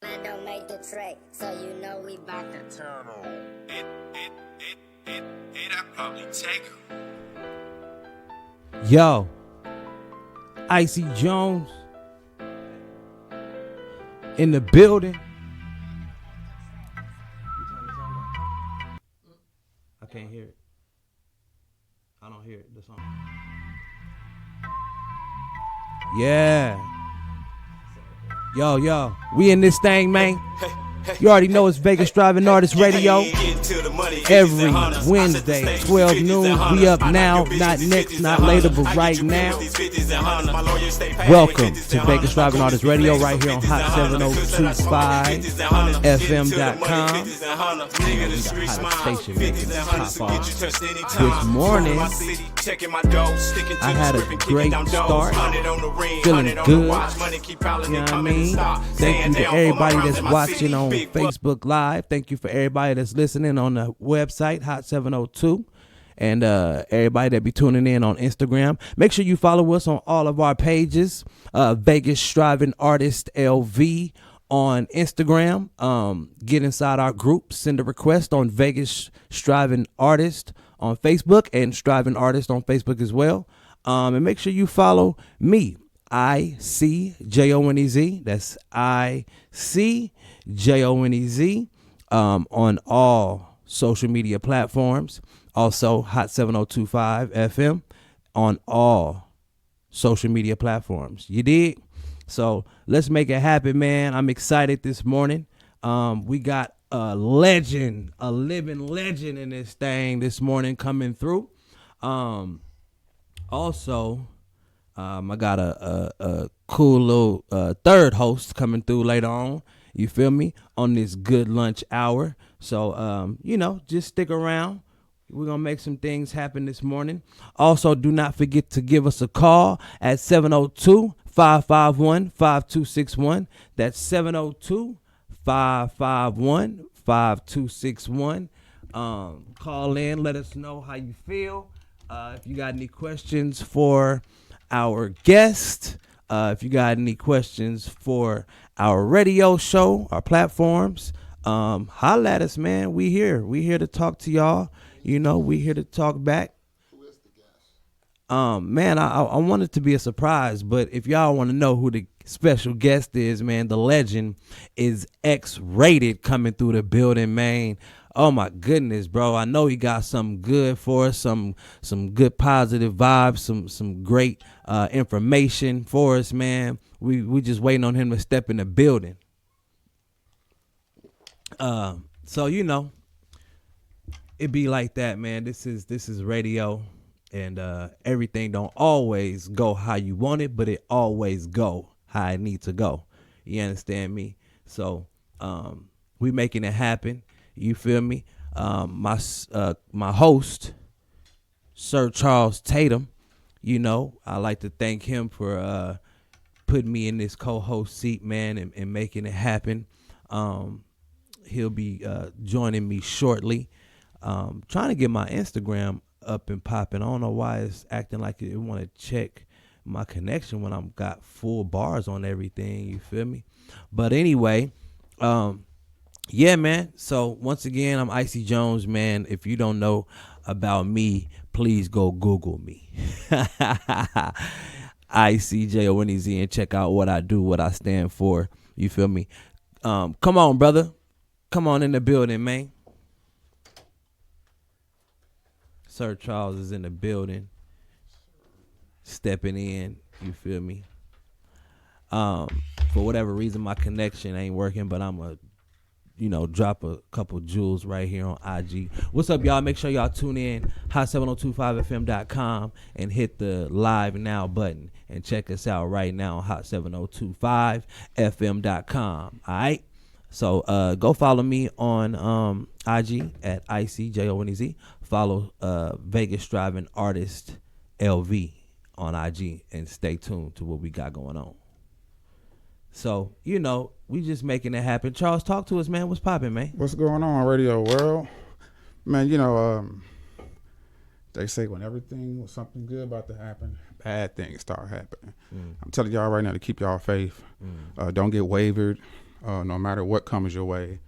I don't make the track, so you know we bout to turn on. I probably take her. Yo, Icy Jones in the building. I can't hear it. I don't hear it. The song. Yeah. Yo, we in this thing, man. You already know it's Vegas Driving Artist Radio. Every Wednesday, 12 noon. We up now, not next, not later, but right now. Welcome to Vegas Driving Artist Radio right here on Hot 7025fm.com. Station making pop off. This morning, I had a great start. Feeling good. You know what I mean? Thank you to everybody that's watching on Facebook Live. Thank you for everybody that's listening on the website, Hot 702. And everybody that be tuning in on Instagram. Make sure you follow us on all of our pages. Vegas Striving Artist LV on Instagram. Get inside our group. Send a request on Vegas Striving Artist on Facebook and Striving Artist on Facebook as well. And make sure you follow me. ICJONEZ. That's ICJONEZ on all social media platforms. Also, Hot 7025 FM on all social media platforms. You dig? So let's make it happen, man. I'm excited this morning. We got a legend, a living legend in this thing this morning coming through. Also, I got a cool little third host coming through later on. You feel me? On this good lunch hour. So, just stick around. We're going to make some things happen this morning. Also, do not forget to give us a call at 702-551-5261. That's 702-551-5261. Call in. Let us know how you feel. If you got any questions for our guest, if you got any questions for our radio show, our platforms, holla at us, man. We here to talk to y'all. We here to talk back. Who is the guest? Man, I want it to be a surprise, but if y'all want to know who the special guest is, man, the legend is X-Rated coming through the building, man. Oh my goodness, bro. I know he got something good for us, some good positive vibes, some great information for us, man. We just waiting on him to step in the building. So it be like that, man. This is radio, and everything don't always go how you want it, but it always go how it need to go. You understand me? So we making it happen. You feel me? My host, Sir Charles Tatum, I like to thank him for putting me in this co-host seat, man, and making it happen. He'll be joining me shortly. Trying to get my Instagram up and popping. I don't know why it's acting like it want to check my connection when I've got full bars on everything. You feel me? But anyway, yeah, man. So once again, I'm Icy Jones, man. If you don't know about me, please go Google me. ICJONEZ and check out what I do, what I stand for. You feel me? Come on, brother. Come on in the building, man. Sir Charles is in the building. Stepping in. You feel me? For whatever reason, my connection ain't working, but I'm a drop a couple jewels right here on IG. What's up, y'all? Make sure y'all tune in, hot7025fm.com, and hit the live now button and check us out right now on hot7025fm.com. All right? So go follow me on IG at ICJONEZ. Follow Vegas Driving Artist LV on IG and stay tuned to what we got going on. So, we just making it happen. Charles, talk to us, man. What's popping, man? What's going on, radio world? Man, they say when something good about to happen, bad things start happening. I'm telling y'all right now to keep y'all faith. Don't get wavered. no matter what comes your way.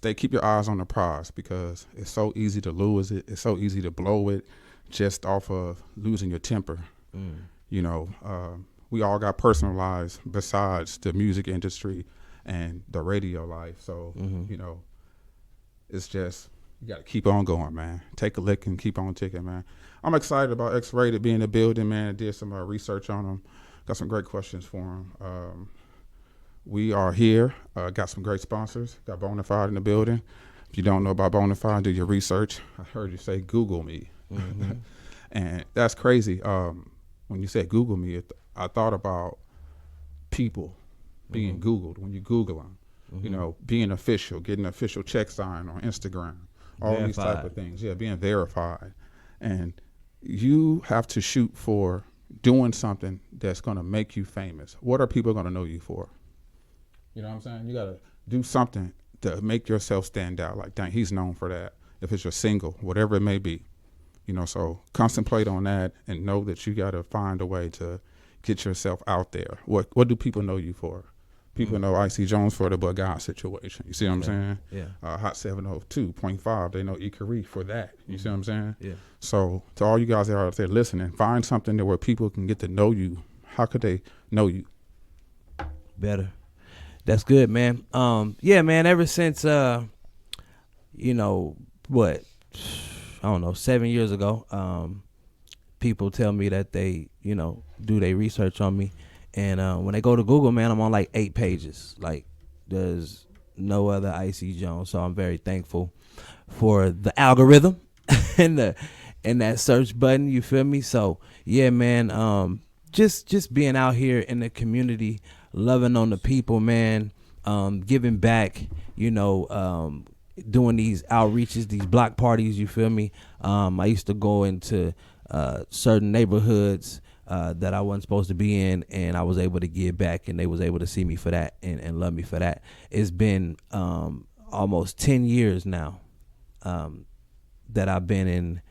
Keep your eyes on the prize, because it's so easy to lose it. It's so easy to blow it just off of losing your temper. You know, we all got personal lives besides the music industry and the radio life. So, you know, it's just, you got to keep on going, man. Take a lick and keep on ticking, man. I'm excited about X-Rated being in the building, man. I did some research on them. Got some great questions for them. We are here. Got some great sponsors. Got Bonafide in the building. If you don't know about Bonafide, do your research. I heard you say Google me. And that's crazy. When you said Google me, I thought about people being Googled when you Google them. You know, being official, getting an official check sign on Instagram, all these type of things. Yeah, being verified. And you have to shoot for doing something that's going to make you famous. What are people going to know you for? You know what I'm saying? You got to do something to make yourself stand out. Like, dang, he's known for that. If it's your single, whatever it may be. You know, so contemplate on that and know that you got to find a way to get yourself out there. What do people know you for? People know Icy Jones for the But God situation. You see what I'm saying? Yeah. Hot 702.5, they know Ikari for that. You see what I'm saying? Yeah. So to all you guys that are out there listening, find something where people can get to know you. How could they know you? Better. That's good, man. Yeah, man, ever since, you know, what, I don't know, 7 years ago, people tell me that they, you know, do their research on me. And when they go to Google, man, I'm on like 8 pages. Like, there's no other Icy Jones. So I'm very thankful for the algorithm and that search button. You feel me? So yeah, man. Just being out here in the community, loving on the people, man. Giving back. You know, doing these outreaches, these block parties. You feel me? I used to go into certain neighborhoods that I wasn't supposed to be in, and I was able to give back, and they was able to see me for that and love me for that. It's been almost 10 years now that I've been in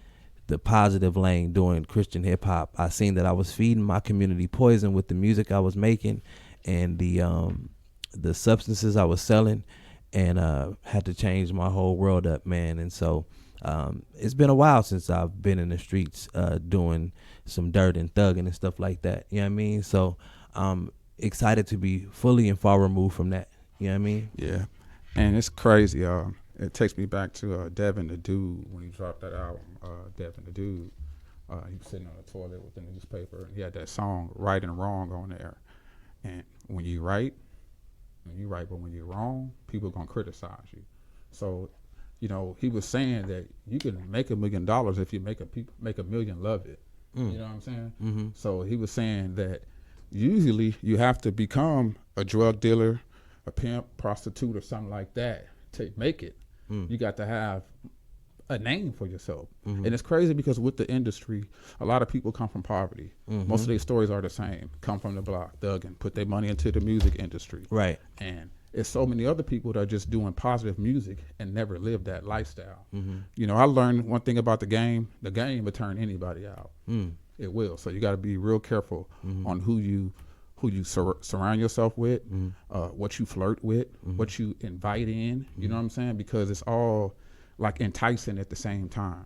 the positive lane doing Christian hip hop. I seen that I was feeding my community poison with the music I was making and the substances I was selling, and had to change my whole world up, man. And so it's been a while since I've been in the streets doing some dirt and thugging and stuff like that. You know what I mean? So I'm excited to be fully and far removed from that. You know what I mean? Yeah. And it's crazy. It takes me back to Devin the Dude when he dropped that album, Devin the Dude. He was sitting on the toilet with the newspaper, and he had that song, Right and Wrong, on there. And when you right, but when you're wrong, people are going to criticize you. So, you know, he was saying that you can make $1 million if you make a million love it. You know what I'm saying? Mm-hmm. So he was saying that usually you have to become a drug dealer, a pimp, prostitute, or something like that to make it. You got to have a name for yourself. And it's crazy because with the industry, a lot of people come from poverty. Most of their stories are the same. Come from the block, thugging, put their money into the music industry. Right. And it's so many other people that are just doing positive music and never live that lifestyle. You know, I learned one thing about the game will turn anybody out. It will. So you got to be real careful on who you surround yourself with, what you flirt with, what you invite in. You know what I'm saying? Because it's all like enticing at the same time.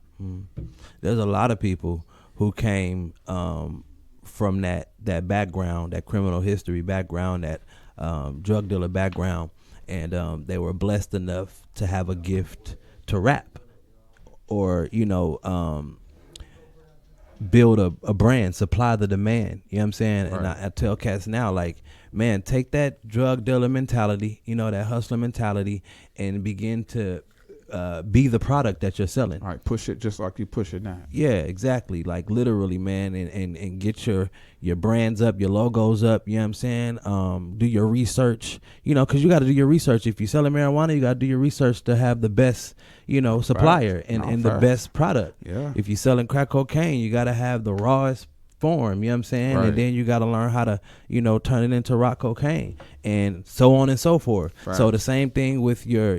There's a lot of people who came from that background, that criminal history background, that drug dealer background, and they were blessed enough to have a gift to rap, or you know, build a brand, supply the demand. You know what I'm saying? Right. And I tell cats now, like, man, take that drug dealer mentality, you know, that hustler mentality, and begin to be the product that you're selling. All right, push it just like you push it now. Yeah, exactly. Like literally, man, and get your brands up, your logos up, you know what I'm saying? Do your research, you know, because you got to do your research. If you're selling marijuana, you got to do your research to have the best, you know, supplier and the best product. Yeah. If you're selling crack cocaine, you got to have the rawest form, you know what I'm saying? Right. And then you got to learn how to, you know, turn it into rock cocaine and so on and so forth. Right. So the same thing with your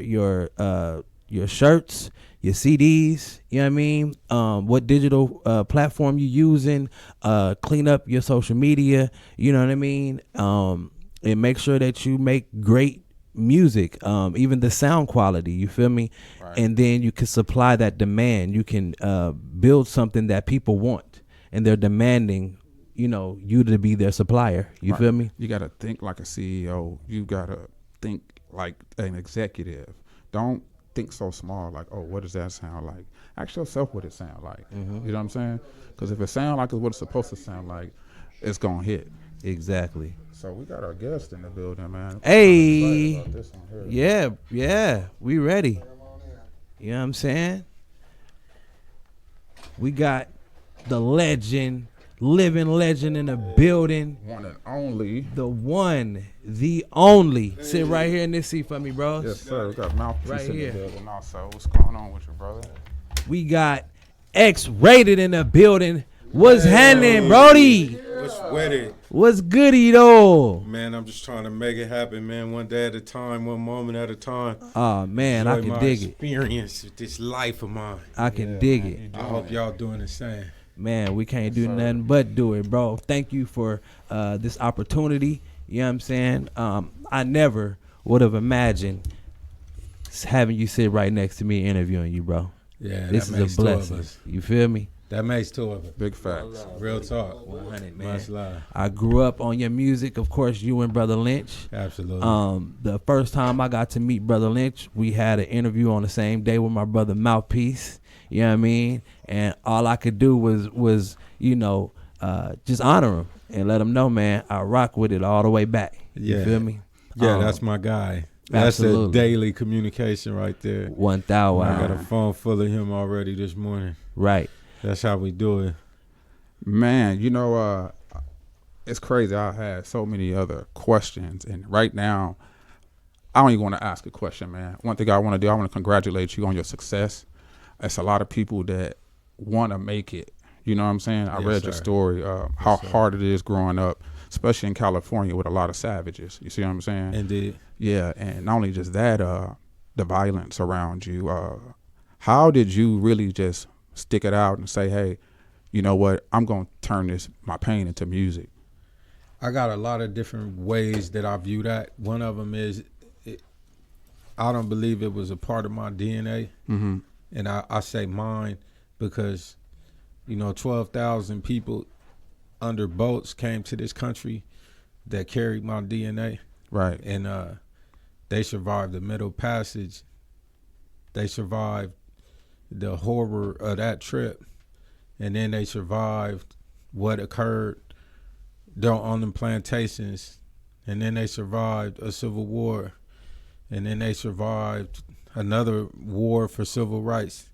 shirts, your CDs, you know what I mean? What digital platform you using, clean up your social media, you know what I mean? And make sure that you make great music, even the sound quality, you feel me? Right. And then you can supply that demand. You can build something that people want, and they're demanding, you to be their supplier. You Right. feel me? You got to think like a CEO. You got to think like an executive. Don't think so small, like, oh, what does that sound like? Ask yourself what it sound like. You know what I'm saying? Because if it sound like what it's supposed to sound like, it's going to hit. Exactly. So we got our guest in the building, man. Hey. I'm excited about this one here. Yeah, we ready. You know what I'm saying? We got the legend, living legend in the building. One and only. The one, the only. Sit right here in this seat for me, bro. Yes, sir. We got Mouthpiece Right in here. the building also. What's going on with you, brother? We got X-Rated in the building. What's happening, Brody? What's with it? What's goody though? Man, I'm just trying to make it happen, man. One day at a time, one moment at a time. Oh man, I Enjoy can my dig it. experience with this life of mine. I can dig it. I hope y'all doing the same. Man, we can't do nothing but do it, bro. Thank you for this opportunity. You know what I'm saying? I never would have imagined having you sit right next to me interviewing you, bro. Yeah, This that is makes a two of blessing. us. You feel me? That makes two of us. Big facts. Real talk. 100, man. Much love. I grew up on your music, of course, you and Brother Lynch. Absolutely. The first time I got to meet Brother Lynch, we had an interview on the same day with my brother Mouthpiece. You know what I mean? And all I could do was just honor him and let him know, man, I rock with it all the way back. You Yeah. feel me? Yeah, that's my guy. That's a absolutely. daily communication right there. 1,000. I got a phone full of him already this morning. Right. That's how we do it. Man, it's crazy. I had so many other questions, and right now, I don't even want to ask a question, man. One thing I want to do, I want to congratulate you on your success. It's a lot of people that want to make it. You know what I'm saying? I Yes, read your sir. story, how hard it is growing up, especially in California with a lot of savages. You see what I'm saying? Indeed. Yeah, and not only just that, the violence around you. How did you really just stick it out and say, hey, you know what, I'm going to turn my pain into music? I got a lot of different ways that I view that. One of them is I don't believe it was a part of my DNA. Mm-hmm. And I say mine because, 12,000 people under boats came to this country that carried my DNA. Right. And they survived the Middle Passage. They survived the horror of that trip. And then they survived what occurred on them plantations. And then they survived a civil war. And then they survived another war for civil rights.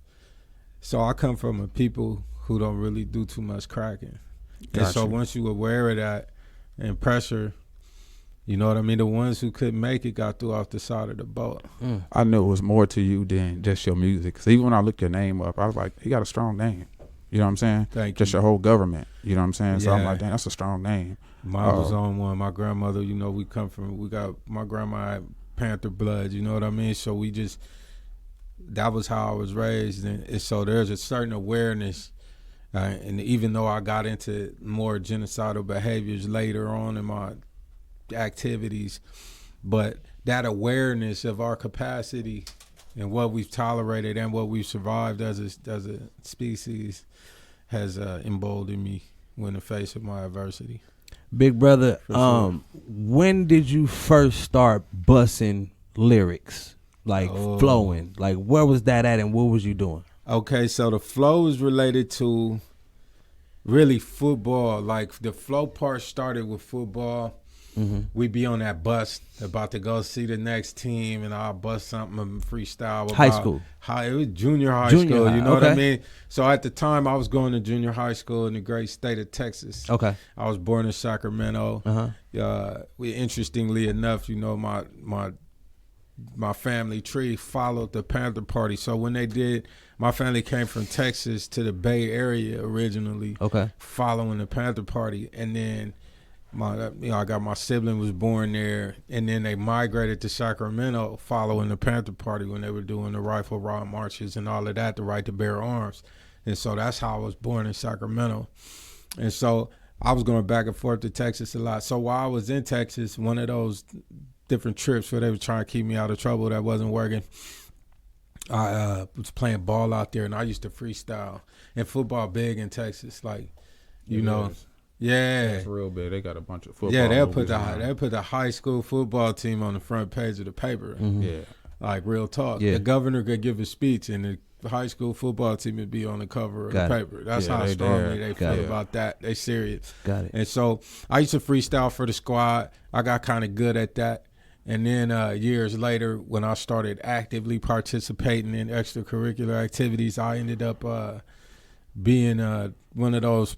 So I come from a people who don't really do too much cracking. And so Gotcha. once you aware of that and pressure, you know what I mean? The ones who couldn't make it got threw off the side of the boat. I knew it was more to you than just your music. Because even when I looked your name up, I was like, he got a strong name. You know what I'm saying? Thank just you. your whole government. You know what I'm saying? So I'm Yeah. like, dang, that's a strong name. Mine was on one. My grandmother, we got my grandma had Panther blood, you know what I mean? So that was how I was raised. And so there's a certain awareness. And even though I got into more genocidal behaviors later on in my activities, but that awareness of our capacity and what we've tolerated and what we've survived as a species has emboldened me in the face of my adversity. Big brother, sure. when did you first start bussing lyrics? Like flowing? Like where was that at and what was you doing? Okay, so the flow is related to really football. Like the flow part started with football. Mm-hmm. We'd be on that bus about to go see the next team, and I'll bust something and freestyle about High school. It was junior high Junior school, high, you know what I okay. mean? So at the time, I was going to junior high school in the great state of Texas. Okay. I was born in Sacramento. Uh-huh. Interestingly enough, my family tree followed the Panther Party. So when they did, my family came from Texas to the Bay Area originally, Okay. following the Panther Party, and then I got my sibling was born there, and then they migrated to Sacramento following the Panther Party when they were doing the rifle rod marches and all of that, the right to bear arms. And so that's how I was born in Sacramento. And so I was going back and forth to Texas a lot. So while I was in Texas, one of those different trips where they were trying to keep me out of trouble that wasn't working. I was playing ball out there, and I used to freestyle. And football big in Texas, like, you know. Yeah. That's real big. They got a bunch of football. Yeah, they'll movies put the high school football team on the front page of the paper. Yeah. Like, real talk. Yeah. The governor could give a speech, and the high school football team would be on the cover of Got the it. paper. That's Yeah, how they strongly there. they Got feel it. about that. They serious. Got it. And so I used to freestyle for the squad. I got kind of good at that. And then years later, when I started actively participating in extracurricular activities, I ended up being one of those,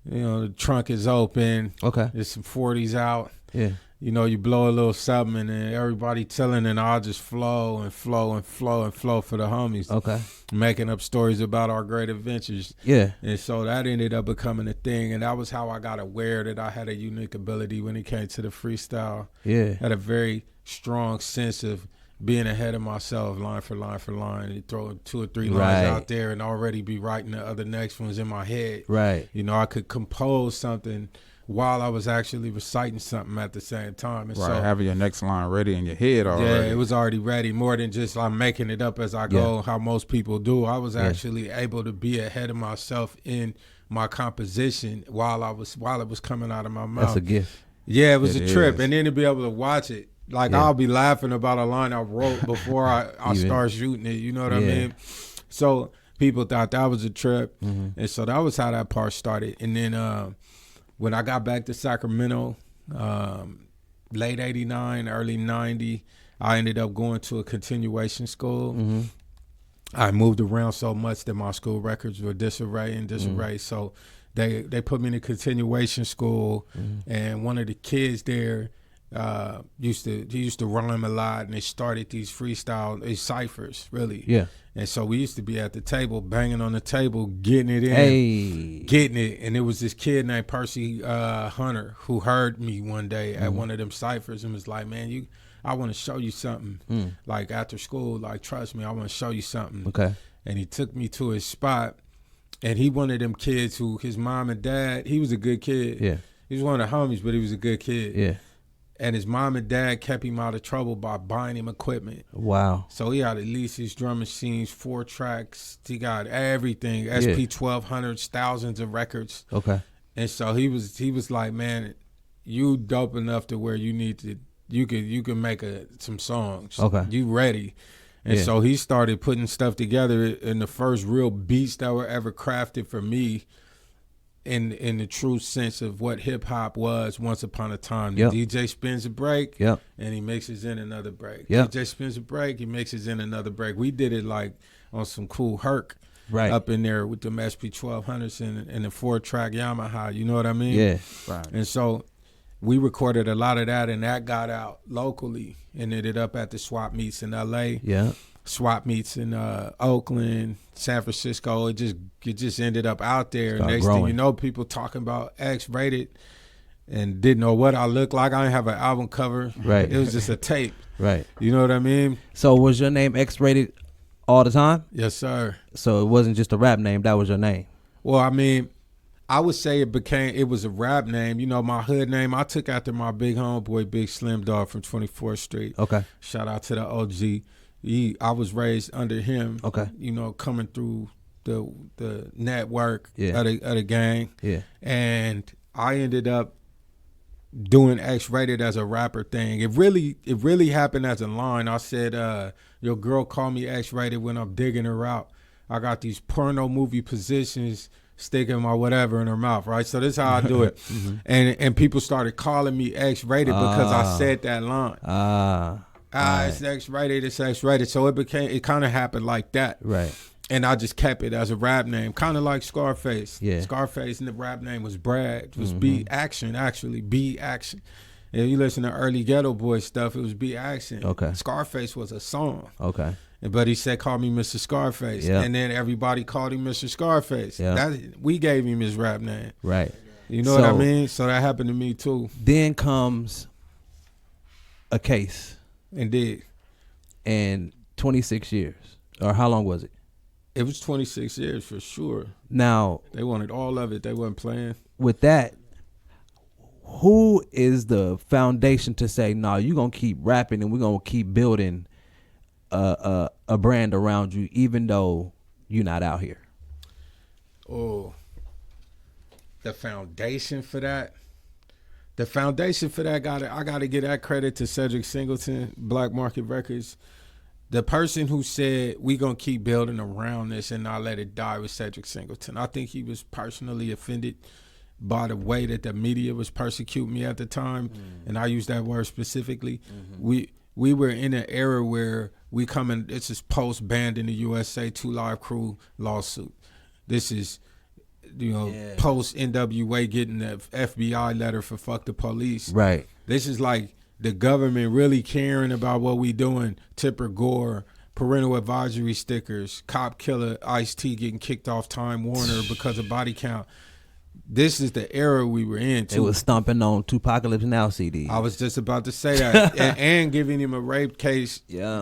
you know, the trunk is open. Okay. There's some 40s out. Yeah. You know, you blow a little something, and then everybody telling, and I'll just flow and flow and flow and flow for the homies. Okay. Making up stories about our great adventures. Yeah. And so that ended up becoming a thing, and that was how I got aware that I had a unique ability when it came to the freestyle. Yeah. Had a very strong sense of being ahead of myself, line for line for line, and throw 2 or 3 lines Right. out there and already be writing the other next ones in my head. Right. You know, I could compose something while I was actually reciting something at the same time. And Right. so, Having your next line ready in your head already. yeah, it was already ready. More than just I'm making it up as I go, how most people do. I was actually able to be ahead of myself in my composition while it was coming out of my mouth. That's a gift. Yeah, it was It a trip, is. and then to be able to watch it, like Yeah. I'll be laughing about a line I wrote before I Even- start shooting it. You know what I Yeah. mean? So people thought that was a trip, Mm-hmm. and so that was how that part started. And then when I got back to Sacramento, late '89, early '90, I ended up going to a continuation school. Mm-hmm. I moved around so much that my school records were disarray. Mm-hmm. So they put me in a continuation school, Mm-hmm. and one of the kids there used to rhyme a lot, and they started these ciphers, really. Yeah. And so we used to be at the table, banging on the table, getting it in, Hey. getting it. And there was this kid named Percy Hunter who heard me one day at one of them ciphers and was like, "Man, I want to show you something. Like after school, like trust me, I want to show you something." Okay. And he took me to his spot, and he one of them kids who his mom and dad, he was a good kid. Yeah. He was one of the homies, but he was a good kid. Yeah. And his mom and dad kept him out of trouble by buying him equipment. Wow. So he had at least his drum machines, 4 tracks. He got everything, SP 1200s, thousands of records. Okay. And so he was like, "Man, you dope enough to where you can make some songs. Okay. You ready?" And Yeah. so he started putting stuff together, and the first real beats that were ever crafted for me in the true sense of what hip hop was once upon a time. Yep. The DJ spins a break, Yep. and he mixes in another break. Yep. DJ spins a break, he mixes in another break. We did it like on some cool Herc Right. up in there with the SP 1200s and the 4-track Yamaha. You know what I mean? Yeah. Right. And so we recorded a lot of that, and that got out locally and ended up at the swap meets in LA, Yeah. swap meets in Oakland, San Francisco. It just ended up out there. Start Next thing growing. you know, people talking about X-Rated and didn't know what I looked like. I didn't have an album cover. Right. It was just a tape. Right. You know what I mean? So was your name X-rated all the time? Yes, sir. So it wasn't just a rap name, that was your name. Well, I mean, I would say it was a rap name. You know, my hood name, I took after my big homeboy, Big Slim Dog from 24th Street. Okay. Shout out to the OG. I was raised under him. Okay. You know, coming through the network Yeah. of the gang. Yeah. And I ended up doing X-Rated as a rapper thing. It really happened as a line. I said, your girl called me X-Rated when I'm digging her out. I got these porno movie positions sticking my whatever in her mouth, right? So this is how I do it. And people started calling me X-Rated because I said that line. It's X-Rated, it's X-Rated. So it kind of happened like that. Right. And I just kept it as a rap name, kind of like Scarface. Yeah. Scarface, and the rap name was Brad. It was B Action, actually. B Action. And you listen to early Ghetto Boy stuff, it was B Action. Okay. Scarface was a song. Okay. But he said, call me Mr. Scarface. Yeah. And then everybody called him Mr. Scarface. Yeah. We gave him his rap name. Right. You know what I So- mean? So that happened to me too. Then comes a case Indeed. and 26 years. Or how long was it? It was 26 years for sure. Now, They wanted all of it. They wasn't playing. with that, who is the foundation to say, no, you're gonna keep rapping and we're gonna keep building a brand around you, even though you're not out here? Oh, the foundation for that. The foundation for that I gotta give that credit to Cedric Singleton, Black Market Records. The person who said we gonna keep building around this and not let it die was Cedric Singleton. I think he was personally offended by the way that the media was persecuting me at the time, and I use that word specifically. We were in an era where we coming. This is post Banned in the USA 2 Live Crew lawsuit. This is, post NWA getting the FBI letter for fuck the police. Right. This is like the government really caring about what we doing. Tipper Gore, parental advisory stickers, cop killer Ice-T getting kicked off Time Warner because of body count. This is the era we were in, too. It was stomping on Tupacalypse Now CD. I was just about to say that. and giving him a rape case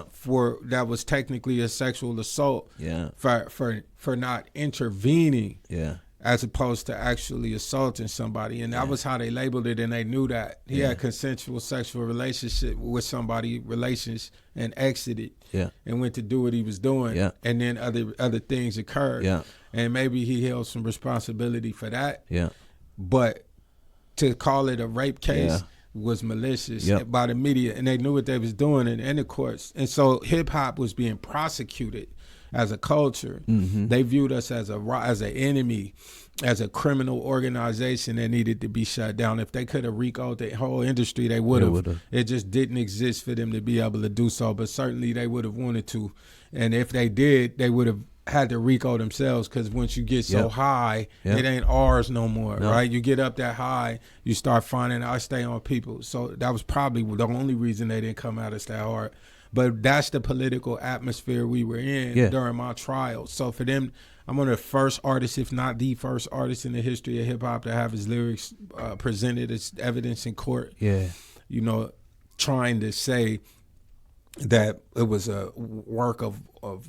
for that was technically a sexual assault for not intervening as opposed to actually assaulting somebody. And that was how they labeled it, and they knew that. He had consensual sexual relationship with somebody, and exited and went to do what he was doing. And then other things occurred. And maybe he held some responsibility for that. But to call it a rape case was malicious by the media, and they knew what they was doing in the courts. And so hip hop was being prosecuted as a culture. They viewed us as an enemy, as a criminal organization that needed to be shut down. If they could have recalled the whole industry, they would have. It just didn't exist for them to be able to do so, but certainly they would have wanted to. And if they did, they would have had to RICO themselves, because once you get so high, it ain't ours no more, right? You get up that high, you start finding I stay on people. So that was probably the only reason they didn't come at us that hard. But that's the political atmosphere we were in during my trial. So for them, I'm one of the first artists, if not the first artist in the history of hip hop to have his lyrics presented as evidence in court. Trying to say that it was a work of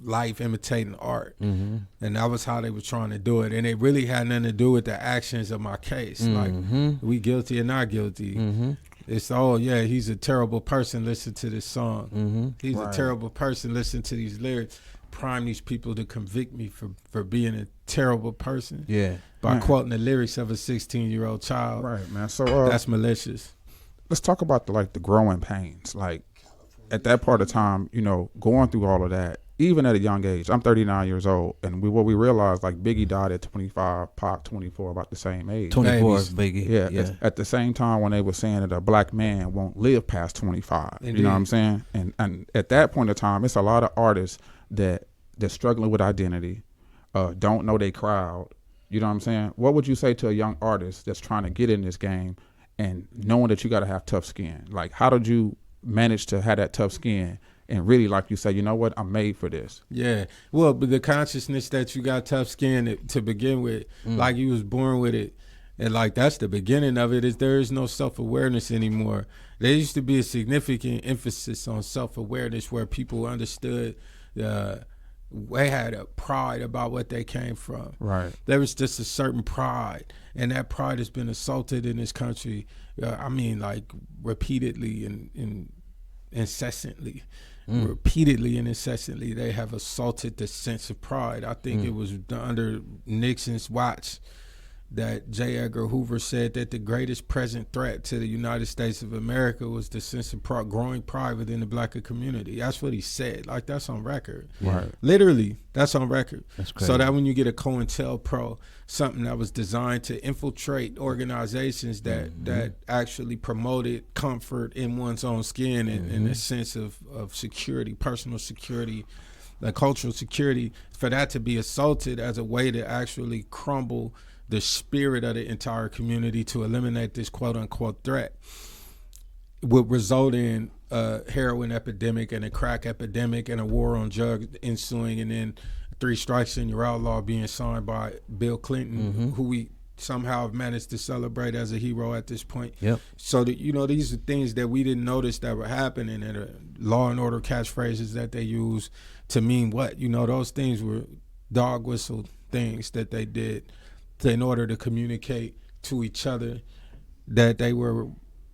life imitating art. And that was how they were trying to do it. And it really had nothing to do with the actions of my case. Like, we guilty or not guilty. It's he's a terrible person, listen to this song. He's a terrible person, listen to these lyrics. Prime these people to convict me for being a terrible person by quoting the lyrics of a 16-year-old child. Right, man. So that's malicious. Let's talk about the growing pains. Like, at that part of time, going through all of that, even at a young age. I'm 39 years old, and what we realized, like, Biggie died at 25, Pac 24, about the same age. 24 is Biggie. Yeah. At the same time when they were saying that a black man won't live past 25. Indeed. You know what I'm saying? And at that point in time, it's a lot of artists that's struggling with identity, don't know their crowd. You know what I'm saying? What would you say to a young artist that's trying to get in this game and knowing that you got to have tough skin? Like, how did you manage to have that tough skin and really, like you say, you know what, I'm made for this? Yeah. Well, but the consciousness that you got tough skin to begin with, like you was born with it, and like that's the beginning of it, is there is no self-awareness anymore. There used to be a significant emphasis on self-awareness where people understood they had a pride about what they came from. Right. There was just a certain pride, and that pride has been assaulted in this country. Like repeatedly and incessantly. Repeatedly and incessantly, they have assaulted the sense of pride. I think it was under Nixon's watch that J. Edgar Hoover said that the greatest present threat to the United States of America was the sense of growing pride within the black community. That's what he said. Like, that's on record. Right. Literally, that's on record. That's crazy. So that when you get a COINTELPRO, something that was designed to infiltrate organizations that actually promoted comfort in one's own skin and a sense of security, personal security, cultural security, for that to be assaulted as a way to actually crumble the spirit of the entire community to eliminate this quote-unquote threat would result in a heroin epidemic and a crack epidemic and a war on drugs ensuing, and then 3 Strikes and You're Outlaw being signed by Bill Clinton, who we somehow have managed to celebrate as a hero at this point. Yep. So that, these are things that we didn't notice that were happening, and Law and Order catchphrases that they use to mean what? Those things were dog whistle things that they did in order to communicate to each other that they were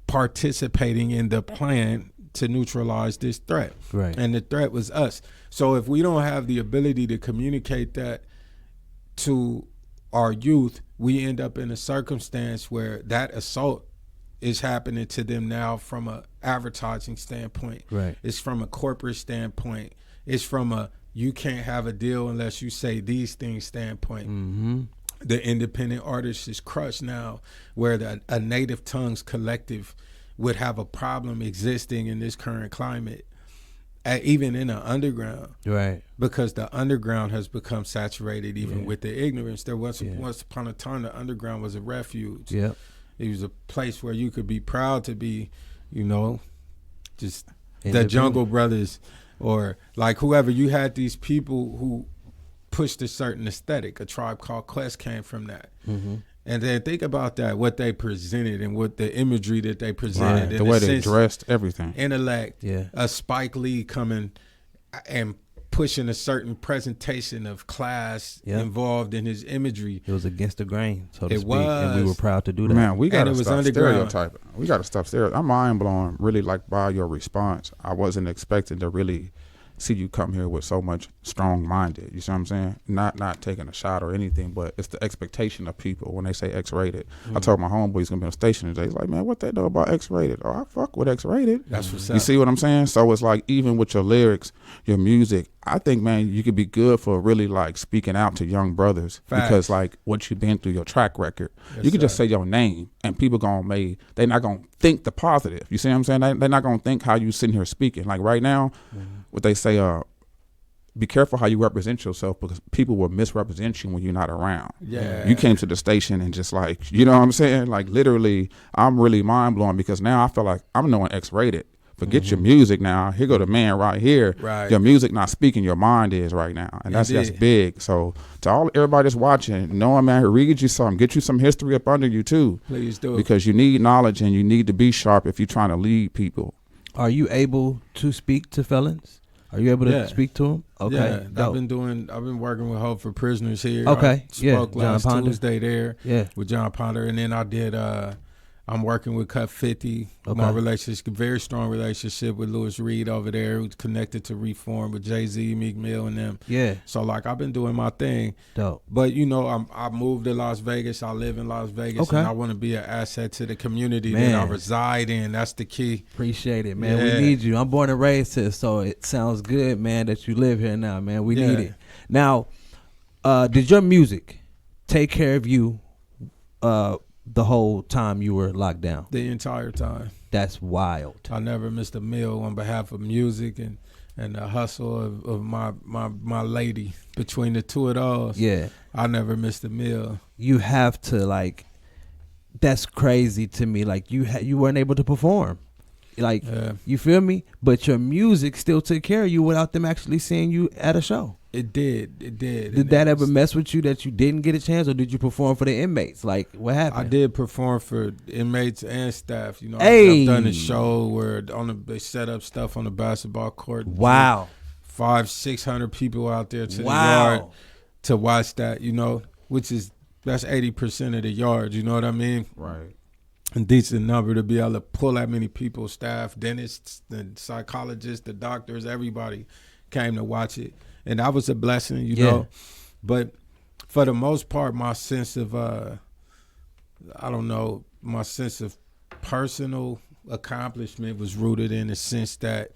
participating in the plan to neutralize this threat. Right. And the threat was us. So if we don't have the ability to communicate that to our youth, we end up in a circumstance where that assault is happening to them now from a advertising standpoint. Right. It's from a corporate standpoint. It's from a you can't have a deal unless you say these things standpoint. Mm-hmm. The independent artist is crushed now, where a Native Tongues collective would have a problem existing in this current climate, even in the underground. Right. Because the underground has become saturated even Yeah. with the ignorance. There was Yeah. once upon a time the underground was a refuge. Yep. It was a place where you could be proud to be, you know, just the Independent. Jungle Brothers, or like whoever. You had these people who pushed a certain aesthetic. A Tribe Called Quest came from that. Mm-hmm. And then think about that, what they presented and what the imagery that they presented. Right. in The a way they sense, dressed, everything. intellect, Yeah. a Spike Lee coming and pushing a certain presentation of class Yeah. involved in his imagery. It was against the grain, so to It speak, and we was. were proud to do that. Man, we got to it was stop underground. stereotyping. We got to stop stereotyping. I'm mind blown, really, like by your response. I wasn't expecting to really see you come here with so much strong minded. You see what I'm saying? Not taking a shot or anything, but it's the expectation of people when they say X rated. I told my homeboy he's gonna be on station today. He's like, man, what they know about X rated? Oh, I fuck with X rated. That's what's You up. see what I'm saying? So it's like, even with your lyrics, your music, I think, man, you could be good for really like speaking out to young brothers. Facts. Because like what you've been through, your track record, Yes, you could just sir. say your name and people they're not gonna think the positive. You see what I'm saying? They're not gonna think how you sitting here speaking. Like right now, what they say, be careful how you represent yourself, because people will misrepresent you when you're not around. Yeah. You came to the station and just like, you know what I'm saying? Like literally, I'm really mind blown, because now I feel like I'm knowing X rated. Forget your music now. Here go the man right here. Right. Your music not speaking, your mind is right now. And that's Indeed. big. So to everybody that's watching, knowing, man, read you some, get you some history up under you too. Please do. Because you need knowledge and you need to be sharp if you're trying to lead people. Are you able to speak to felons? Are you able to Yeah. speak to them? Okay. Yeah, I've dope. been working with Hope for Prisoners here. Okay, I yeah, spoke John last Ponder. Tuesday there Yeah. with John Ponder, and then I did. I'm working with Cut 50. Okay. My relationship, very strong relationship with Louis Reed over there, who's connected to Reform with Jay-Z, Meek Mill, and them. Yeah. So like I've been doing my thing, Dope. but you know I moved to Las Vegas. I live in Las Vegas, Okay. and I want to be an asset to the community Man. that I reside in. That's the key. Appreciate it, man. Yeah. We need you. I'm born and raised here, so it sounds good, man, that you live here now, man. We need Yeah. it. Now, did your music take care of you the whole time you were locked down? The entire time. That's wild. I never missed a meal on behalf of music and the hustle of my lady. Between the two of those, Yeah. I never missed a meal. You have to, like, that's crazy to me. Like, you weren't able to perform. Like, Yeah. you feel me? But your music still took care of you without them actually seeing you at a show. It did. It did. Did And that it ever was- mess with you that you didn't get a chance, or did you perform for the inmates? Like, what happened? I did perform for inmates and staff. You know, Hey. I've done a show where they set up stuff on the basketball court. Wow. 500-600 people out there to the Wow. yard to watch that. You know, that's 80% of the yard. You know what I mean? Right. A decent number to be able to pull that many people, staff, dentists, the psychologists, the doctors, everybody came to watch it. And that was a blessing, you Yeah. know. But for the most part, my sense of, my sense of personal accomplishment was rooted in the sense that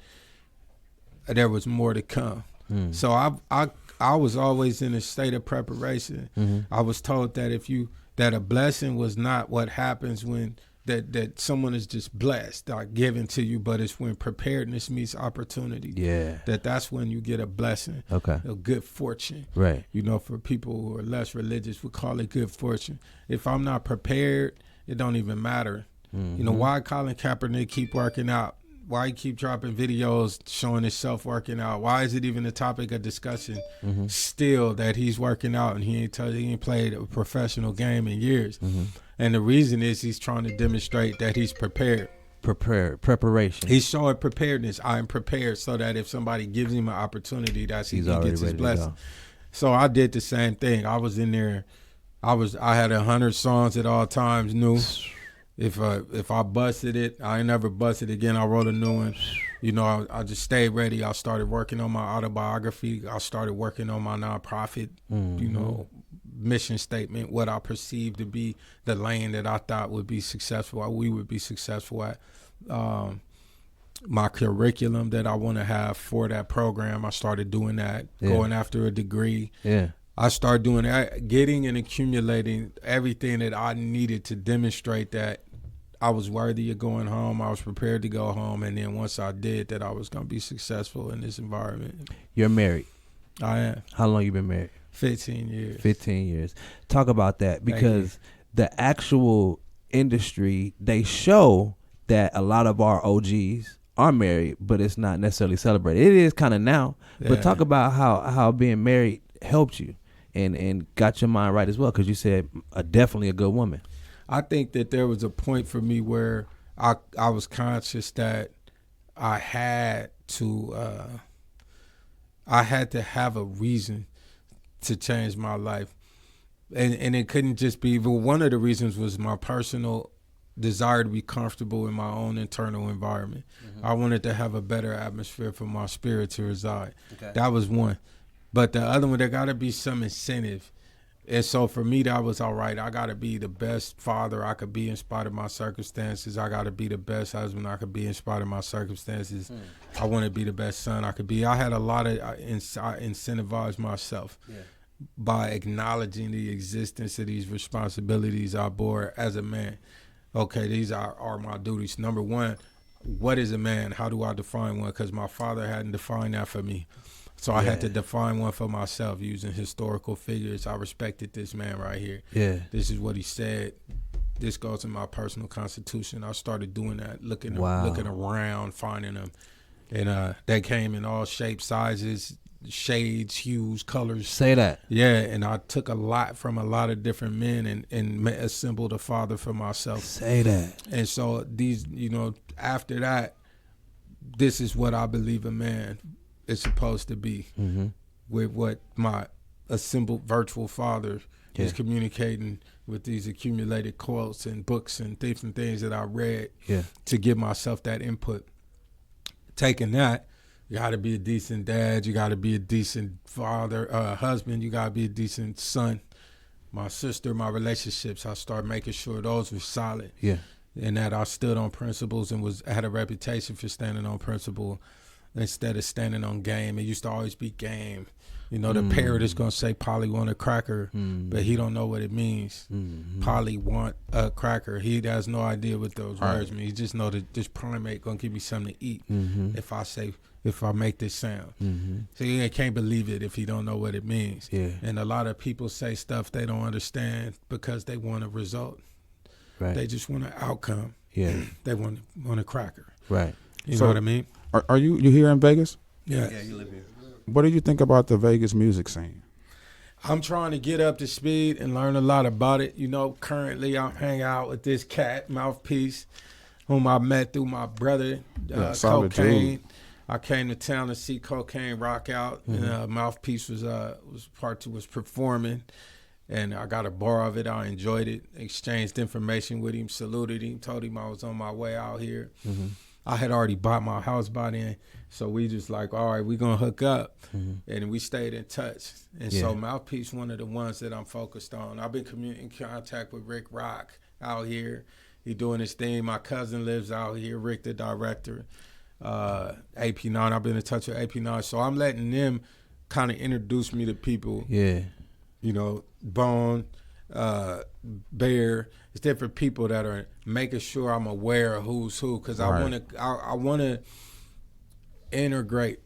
there was more to come. So I was always in a state of preparation. I was told that that a blessing was not what happens when that someone is just blessed or given to you, but it's when preparedness meets opportunity. Yeah. That's when you get a blessing. Okay. A good fortune. Right. You know, for people who are less religious, we call it good fortune. If I'm not prepared, it don't even matter. You know, why Colin Kaepernick keep working out? Why he keep dropping videos showing himself working out? Why is it even a topic of discussion still that he's working out and he ain't played a professional game in years? And the reason is he's trying to demonstrate that he's prepared. Preparation. He's showing preparedness. I'm prepared so that if somebody gives him an opportunity, he He's already gets his ready to blessing. go. So I did the same thing. I was in there. I had 100 songs at all times new. If I busted it, I ain't never busted again. I wrote a new one. You know, I just stayed ready. I started working on my autobiography. I started working on my nonprofit, you know, mission statement, what I perceived to be the lane that I thought would be successful, we would be successful at. My curriculum that I want to have for that program, I started doing that, going after a degree. Yeah. I started doing that, getting and accumulating everything that I needed to demonstrate that I was worthy of going home. I was prepared to go home. And then once I did that, I was going to be successful in this environment. You're married. I am. How long you been married? 15 years. 15 years. Talk about that, because the actual industry, they show that a lot of our OGs are married, but it's not necessarily celebrated. It is kind of now, but talk about how being married helped you and got your mind right as well, because you said definitely a good woman. I think that there was a point for me where I was conscious that I had to have a reason to change my life, and it couldn't just be. But one of the reasons was my personal desire to be comfortable in my own internal environment. I wanted to have a better atmosphere for my spirit to reside. That was one. But the other one, there got to be some incentive. And so for me, that was all right. I got to be the best father I could be in spite of my circumstances. I got to be the best husband I could be in spite of my circumstances. I want to be the best son I could be. I had a lot of incentivized myself by acknowledging the existence of these responsibilities I bore as a man. Okay, these are my duties. Number one, what is a man? How do I define one? Because my father hadn't defined that for me. So I had to define one for myself using historical figures. I respected this man right here. Yeah. This is what he said. This goes in my personal constitution. I started doing that, looking around, finding them. And they came in all shapes, sizes, shades, hues, colors. Say that. Yeah, and I took a lot from a lot of different men and assembled a father for myself. Say that. And so these, you know, after that, this is what I believe a man is supposed to be, with what my assembled virtual father is communicating with these accumulated quotes and books and different things that I read to give myself that input. Taking that, you got to be a decent dad. You got to be a decent father, husband. You got to be a decent son. My sister, my relationships, I started making sure those were solid. Yeah. And that I stood on principles and had a reputation for standing on principle instead of standing on game. It used to always be game. You know, the parrot is going to say Polly want a cracker, but he don't know what it means. Polly want a cracker. He has no idea what those words mean. He just know that this primate going to give me something to eat if I make this sound. So he can't believe it if he don't know what it means. Yeah. And a lot of people say stuff they don't understand because they want a result. Right. They just want an outcome. Yeah. They want a cracker. Right. You know what I mean? Are you here in Vegas? Yeah. You live here. What do you think about the Vegas music scene? I'm trying to get up to speed and learn a lot about it. You know, currently I'm hanging out with this cat, Mouthpiece, whom I met through my brother, Cocaine. Dude. I came to town to see Cocaine rock out, and Mouthpiece was performing, and I got a bar of it. I enjoyed it. Exchanged information with him, saluted him, told him I was on my way out here. I had already bought my house by then, so we just like, all right, we gonna hook up, and we stayed in touch. And so Mouthpiece, one of the ones that I'm focused on. I've been in contact with Rick Rock out here. He doing his thing. My cousin lives out here, Rick the director. AP9, I've been in touch with AP9, so I'm letting them kind of introduce me to people. Yeah. You know, Bone, Bear. It's different people that are making sure I'm aware of who's who, because I want to integrate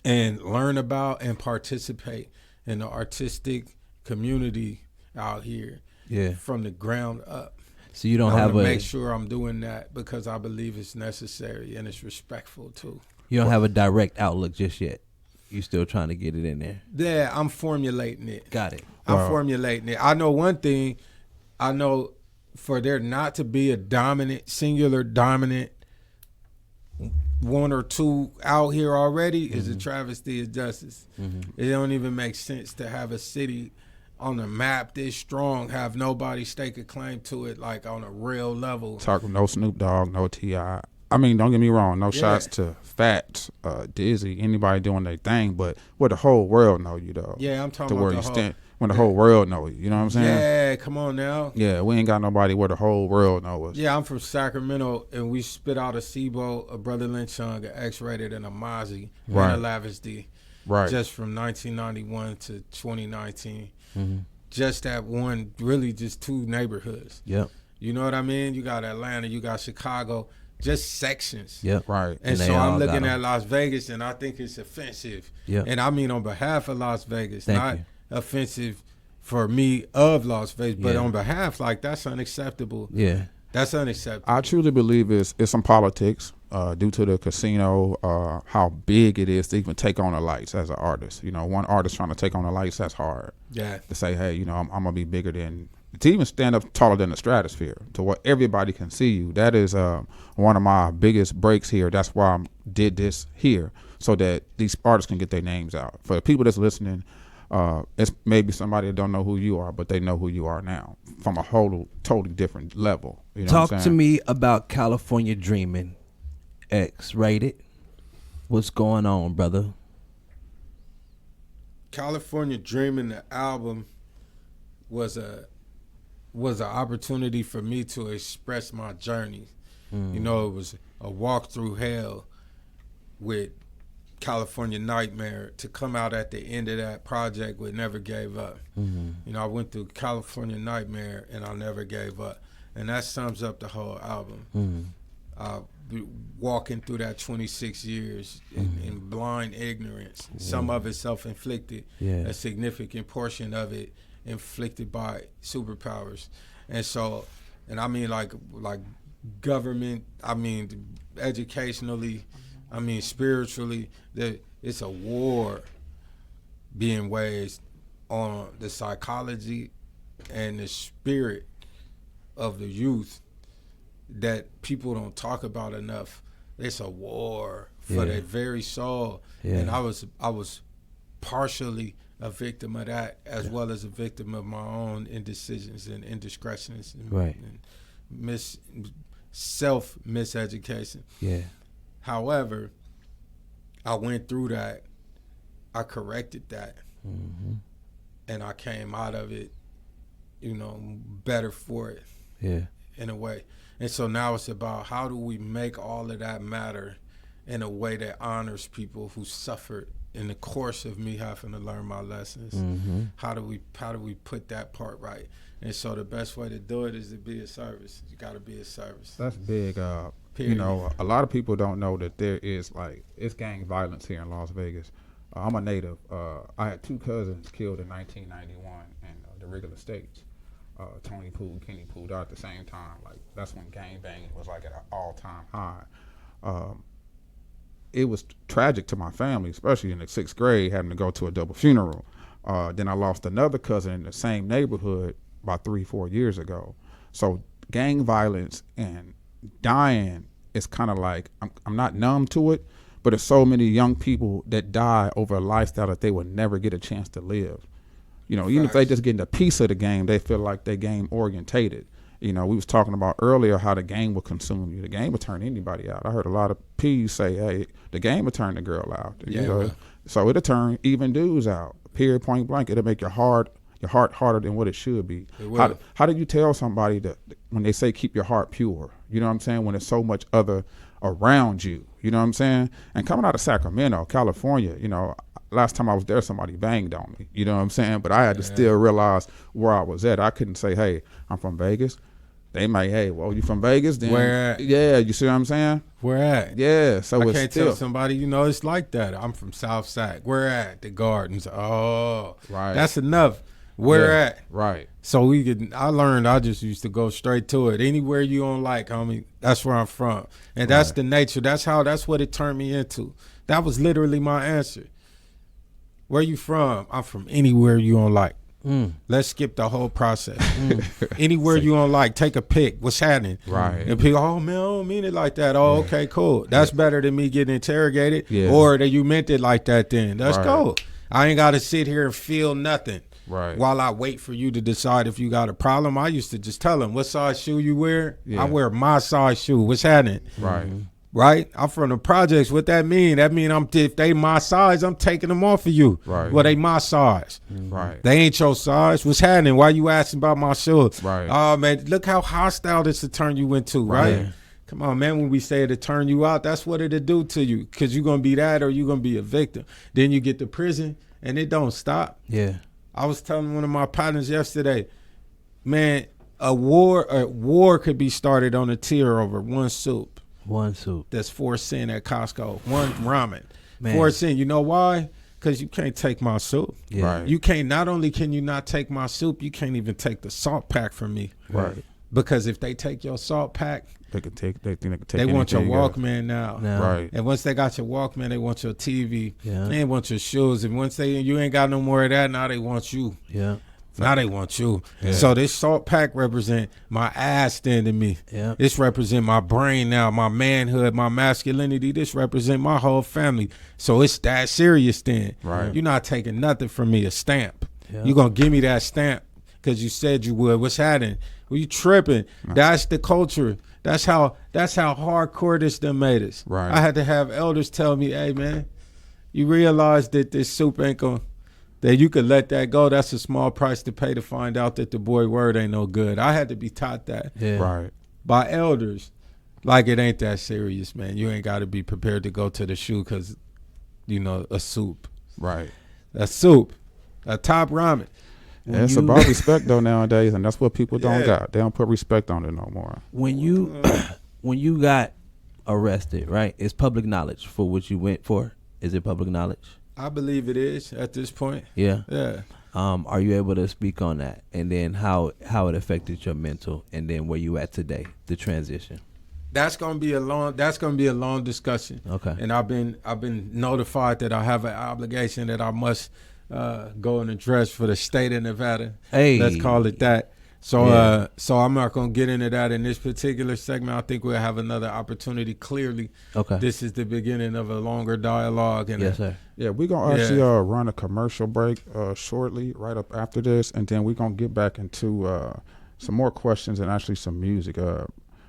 and learn about and participate in the artistic community out here. Yeah. From the ground up. So you don't I have want to make sure I'm doing that because I believe it's necessary and it's respectful too. You don't have a direct outlook just yet. You still trying to get it in there. Yeah, I'm formulating it. Got it. I'm formulating it. I know one thing. I know for there not to be a dominant, singular dominant one or two out here already is a travesty of justice. It don't even make sense to have a city on the map this strong, have nobody stake a claim to it like on a real level. Talking no Snoop Dogg, no T.I. I mean, don't get me wrong, no shots to Fats, Dizzy, anybody doing their thing, but where the whole world know you though. Yeah, I'm talking to about where the you whole, stand, when the whole world know you. You know what I'm saying? Yeah, come on now. Yeah, we ain't got nobody where the whole world know us. Yeah, I'm from Sacramento, and we spit out a SIBO, a Brother Lynch Young, an X-Rated, and a Mozzie, Right. and a Lavish D. Right. Just from 1991 to 2019. Mm-hmm. Just that one, really just two neighborhoods. Yep. You know what I mean? You got Atlanta, you got Chicago, just sections. Yep. Right. And they so all I'm got looking 'em. at Las Vegas, and I think it's offensive. Yep. And I mean on behalf of Las Vegas, Thank not you. offensive for me of Las Vegas, but Yeah. on behalf, like, that's unacceptable. Yeah. That's unacceptable. I truly believe it's some politics due to the casino, how big it is to even take on the lights as an artist. You know, one artist trying to take on the lights, that's hard. Yeah. To say, hey, you know, I'm going to be bigger than, to even stand up taller than the stratosphere, to where everybody can see you. That is one of my biggest breaks here. That's why I did this here, so that these artists can get their names out. For the people that's listening, it's maybe somebody that don't know who you are, but they know who you are now from a whole totally different level. You know Talk what I'm to saying? me about California Dreaming, X-Rated. What's going on, brother? California Dreaming, the album, was an opportunity for me to express my journey. You know, it was a walk through hell with California Nightmare to come out at the end of that project with Never Gave Up. You know, I went through California Nightmare and I never gave up. And that sums up the whole album. Walking through that 26 years in blind ignorance, some of it self-inflicted, Yeah. a significant portion of it inflicted by superpowers. And so, and I mean like government, I mean educationally, I mean spiritually, it's a war being waged on the psychology and the spirit of the youth that people don't talk about enough. It's a war for Yeah. their very soul. Yeah. And I was partially a victim of that, as well as a victim of my own indecisions and indiscretions and, Right. and miseducation. Yeah. However, I went through that. I corrected that. And I came out of it, you know, better for it Yeah. in a way. And so now it's about how do we make all of that matter in a way that honors people who suffered in the course of me having to learn my lessons. How do we put that part right? And so the best way to do it is to be a service. You got to be a service. That's big. You Period. know, a lot of people don't know that there is it's gang violence here in Las Vegas. I'm a native. I had two cousins killed in 1991 in the Wrigley Estates. Tony Poole, Kenny Poole died at the same time. Like, that's when gang banging was like at an all-time high. It was tragic to my family, especially in the 6th grade, having to go to a double funeral. Then I lost another cousin in the same neighborhood about 3-4 years ago. So gang violence and dying is kind of like, I'm not numb to it, but there's so many young people that die over a lifestyle that they will never get a chance to live. You know, even if they just getting a piece of the game, they feel like they game orientated. You know, we was talking about earlier how the game will consume you. The game will turn anybody out. I heard a lot of P's say, hey, the game will turn the girl out. Yeah, You know? well. So it'll turn even dudes out. Period, point blank. It'll make your heart harder than what it should be. It will. How do you tell somebody that when they say keep your heart pure? You know what I'm saying? When there's so much other around you. You know what I'm saying? And coming out of Sacramento, California, you know, last time I was there, somebody banged on me. You know what I'm saying? But I had to still realize where I was at. I couldn't say, hey, I'm from Vegas. They might, hey, well, you from Vegas? Then Where at? Yeah, you see what I'm saying? Where at? Yeah, so I it's can't still tell somebody, you know, it's like that. I'm from South Sac. Where at? The Gardens. Oh, Right. That's enough. Where Yeah, at? right. So I learned, I just used to go straight to it. Anywhere you don't like, homie, that's where I'm from. And that's the nature. That's what it turned me into. That was literally my answer. Where you from? I'm from anywhere you don't like. Let's skip the whole process. Anywhere you don't like, take a pick. What's happening? Right. And people, oh man, I don't mean it like that. Oh, okay, cool. That's better than me getting interrogated. Yeah. Or that you meant it like that then. Let's Right. go. I ain't got to sit here and feel nothing. Right. While I wait for you to decide if you got a problem, I used to just tell them, what size shoe you wear? Yeah. I wear my size shoe. What's happening? Right. Right? I'm from the projects. What that mean? That mean if they my size, I'm taking them off of you. Right. Well, they my size. Right. They ain't your size. What's happening? Why you asking about my shoes? Right. Oh, man, look how hostile this will turn you into, right? Right. Come on, man. When we say it'll turn you out, that's what it'll do to you, because you're going to be that or you're going to be a victim. Then you get to prison, and it don't stop. Yeah. I was telling one of my partners yesterday, man, a war could be started on a tier over one soup. One soup. That's 4 cents at Costco. One ramen. Man. 4 cents. You know why? Because you can't take my soup. Yeah. Right. You can't. Not only can you not take my soup, you can't even take the salt pack from me. Right. Because if they take your salt pack, They think they can take. they want your anything else. Walkman now. Now. Right. And once they got your Walkman, they want your TV. Yeah. They want your shoes. And once you ain't got no more of that, now they want you. Yeah. Now they want you. Yeah. So this salt pack represent my ass standing me. Yeah. This represent my brain now, my manhood, my masculinity. This represent my whole family. So it's that serious then. Right. You're not taking nothing from me, a stamp. Yeah. You're going to give me that stamp because you said you would. What's happening? Well, you tripping. That's the culture. That's how hardcore this done made us. Right. I had to have elders tell me, hey, man, you realize that this soup ain't going to, that you could let that go. That's a small price to pay to find out that the boy word ain't no good. I had to be taught that Yeah. Right. by elders. Like, it ain't that serious, man. You ain't got to be prepared to go to the shoe because, a soup. Right. A soup. A top ramen. Yeah, it's you- about respect though nowadays, and that's what people don't Yeah. got. They don't put respect on it no more. When you got arrested, right? It's public knowledge for what you went for. Is it public knowledge? I believe it is at this point. Yeah. Yeah. Are you able to speak on that, and then how it affected your mental, and then where you at today, the transition? That's gonna be a long discussion. Okay. And I've been notified that I have an obligation that I must go and address for the state of Nevada. Hey. Let's call it that. So Yeah. so I'm not gonna get into that in this particular segment. I think we'll have another opportunity. Clearly, Okay. this is the beginning of a longer dialogue. And Yes, sir. Yeah, we're gonna actually run a commercial break shortly, right up after this, and then we're gonna get back into some more questions and actually some music.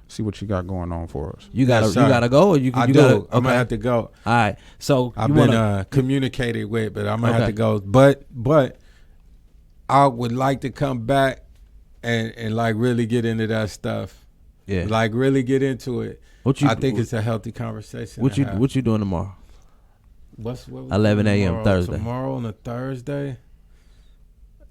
See what you got going on for us. You gotta Yes, sir. go, or you I you do. gotta. I'm gonna okay. have to go. All right. So I've you been wanna, communicated with, but I'm gonna Okay. have to go. But I would like to come back and like really get into that stuff. yeah. Like really get into it. What you? I think it's a healthy conversation. what to you have. what you doing tomorrow? What we 11 doing a.m. tomorrow? Thursday. Tomorrow on a Thursday.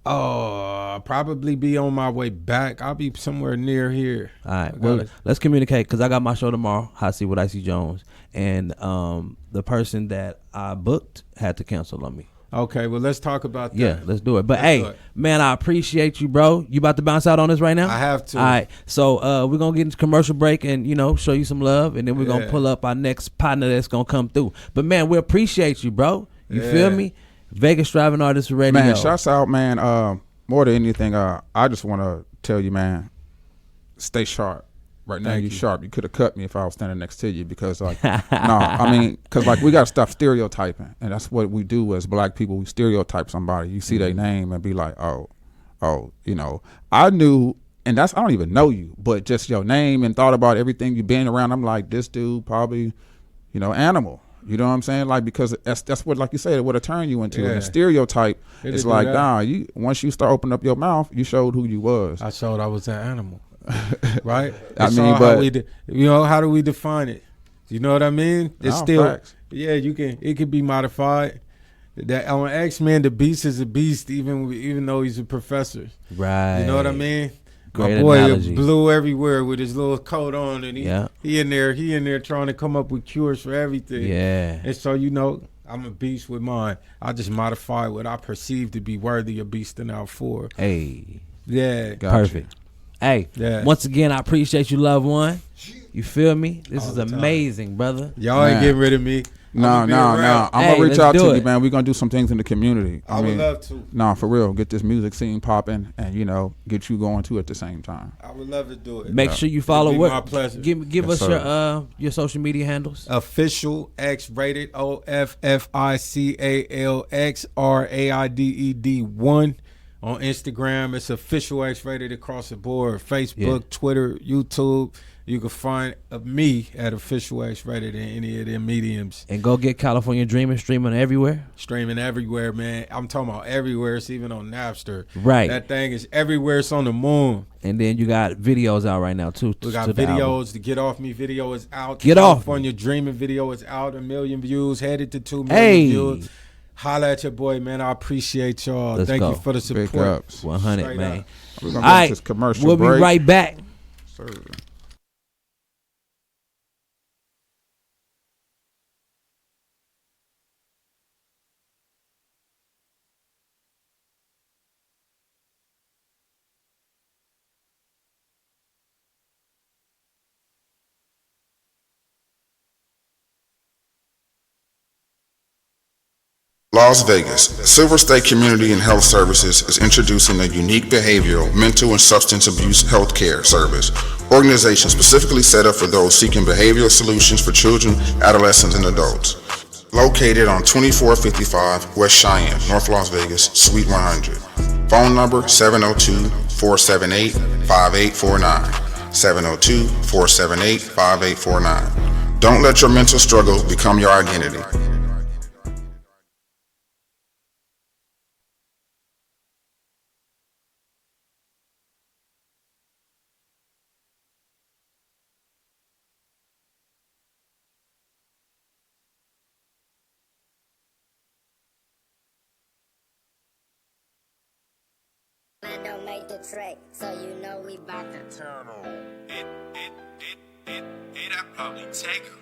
Oh, I'll probably be on my way back. I'll be somewhere near here. All right. I Well, gotta- let's communicate because I got my show tomorrow. Hot Seat with Icy Jones, and the person that I booked had to cancel on me. Okay, well let's talk about that. Yeah, let's do it. But Let's hey, do it. man, I appreciate you, bro. You about to bounce out on us right now? I have to. All right. So we're gonna get into commercial break and show you some love, and then we're gonna Yeah. pull up our next partner that's gonna come through. But man, we appreciate you, bro. You Yeah. feel me? Vegas Driving Artist Radio. Man, shouts out, man. More than anything, I just want to tell you, man, stay sharp. Right now, Thank you you. sharp. You could have cut me if I was standing next to you because, like, no, I mean, because, like, we got to stop stereotyping. And that's what we do as black people. We stereotype somebody. You see their name and be like, oh, I knew, and I don't even know you, but just your name and thought about everything you've been around. I'm like, this dude probably, animal. You know what I'm saying? Like, because that's what, like you said, it would have turned you into. Yeah. And the stereotype, It'll it's do like, that. nah, once you start opening up your mouth, you showed who you was. I showed I was an animal, right? I It's mean, all how but- how do we define it? You know what I mean? It's No, still, facts. yeah. It could be modified. That on X-Men, the Beast is a beast, even though he's a professor. Right. You know what I mean? Great My boy analogy. blew everywhere with his little coat on, and Yeah. he in there trying to come up with cures for everything. Yeah. And so I'm a beast with mine. I just modify what I perceive to be worthy of beasting out for. Hey. Yeah. Gotcha. Perfect. Hey. Yeah. Once again, I appreciate you, loved one. You feel me? This All is the time. amazing, brother. Y'all ain't Man. getting rid of me. No. I'ma be around. I'm Hey, going to reach let's out do to you, it. man. We're going to do some things in the community. I would love to. No, for real. Get this music scene popping and, get you going too at the same time. I would love to do it. Make sure you follow It'd be what. my pleasure. Give Yes, us sir. your social media handles. Official X rated OFFICALXRAIDED 1 On Instagram, it's official X-Rated across the board. Facebook, Twitter, YouTube. You can find me at official X-Rated in any of them mediums. And go get California Dreaming streaming everywhere. Streaming everywhere, man. I'm talking about everywhere. It's even on Napster. Right. That thing is everywhere. It's on the moon. And then you got videos out right now too. We got to the album. videos. The Get Off Me video is out. Get Off California Dreaming video is out. 1 million views. Headed to 2 million Hey. views. Holla at your boy, man. I appreciate y'all. Let's Thank go. you for the Big support. ups. 100, Straight man. up. We're All gonna get right, this commercial we'll break. be right back. Sir. Las Vegas, Silver State Community and Health Services is introducing a unique behavioral, mental, and substance abuse healthcare service. Organization specifically set up for those seeking behavioral solutions for children, adolescents, and adults. Located on 2455 West Cheyenne, North Las Vegas, Suite 100. Phone number 702-478-5849. 702-478-5849. Don't let your mental struggles become your identity. I don't make the track, so you know we bout to turn on. It I probably take her.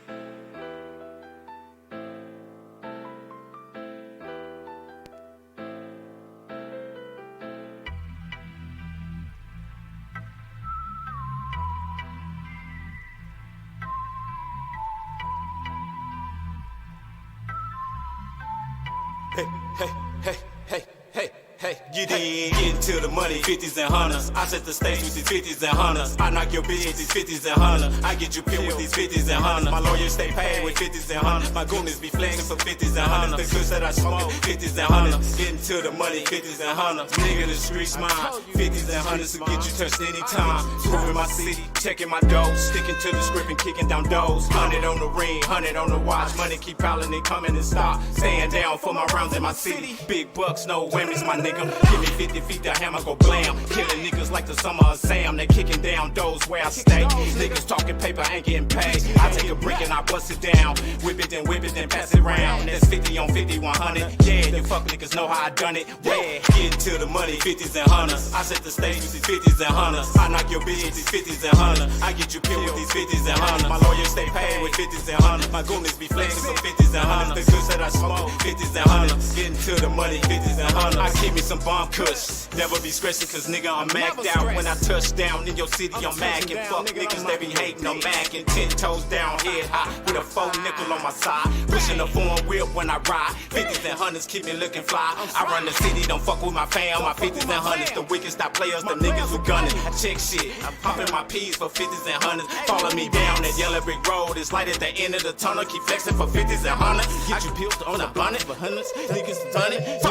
Hey, hey, hey, hey, hey, hey, get in, get into the money, 50s and hundreds. I set the stage with these 50s and hundreds. I knock your bitch with these 50s and hundreds. I get you peeled with these 50s and hundreds. My lawyers stay paid with 50s and hundreds. My goonies be flexing for 50s and hundreds. The kush that I smoke, 50s and hundreds. Get into the money, 50s and hundreds. Nigga, the streets mine, 50s and hundreds to get you touched anytime. Proving my city, checking my dough, sticking to the script and kicking down doors. 100 on the ring, 100 on the watch. Money keep piling and coming and stop. Staying down for my rounds in my city. Big bucks, no whammies, my nigga. Give me 50 feet, the hammer go blam. Killing niggas like the summer of Sam. They kicking down doors where I stay. Niggas talking paper, ain't getting paid. I take a brick and I bust it down. Whip it, then pass it round. That's 50 on 50, 100. Yeah, you fuck niggas know how I done it. Yeah, get into the money, 50s and hundreds. I set the stage with these 50s and hundreds. I knock your bitch with these 50s and hundreds. I get you peeled with these 50s and hundreds. My lawyers stay paid with 50s and hundreds. My goonies be flexing for 50s and hundreds. The kush that I smoke, 50s and hundreds. Get into the money, 50s and hundreds. I keep me some bomb kush. Never be stressing cause nigga I'm macked out. When I touch down in your city I'm macking. Fuck niggas they be hating I'm macking. 10 toes down, head high with a 4 nickel on my side. Pushing a foreign whip when I ride. 50s and hundreds keep me looking fly. I run the city, don't fuck with my fam. My 50s and hundreds, the wicked stop players, the niggas who gunning. I check shit, I'm pumping my P's for 50s and hundreds. Follow me down that yellow brick road. It's light at the end of the tunnel. Keep flexing for 50s and hundreds. Get you peeled on a bonnet for hundreds. Niggas done it.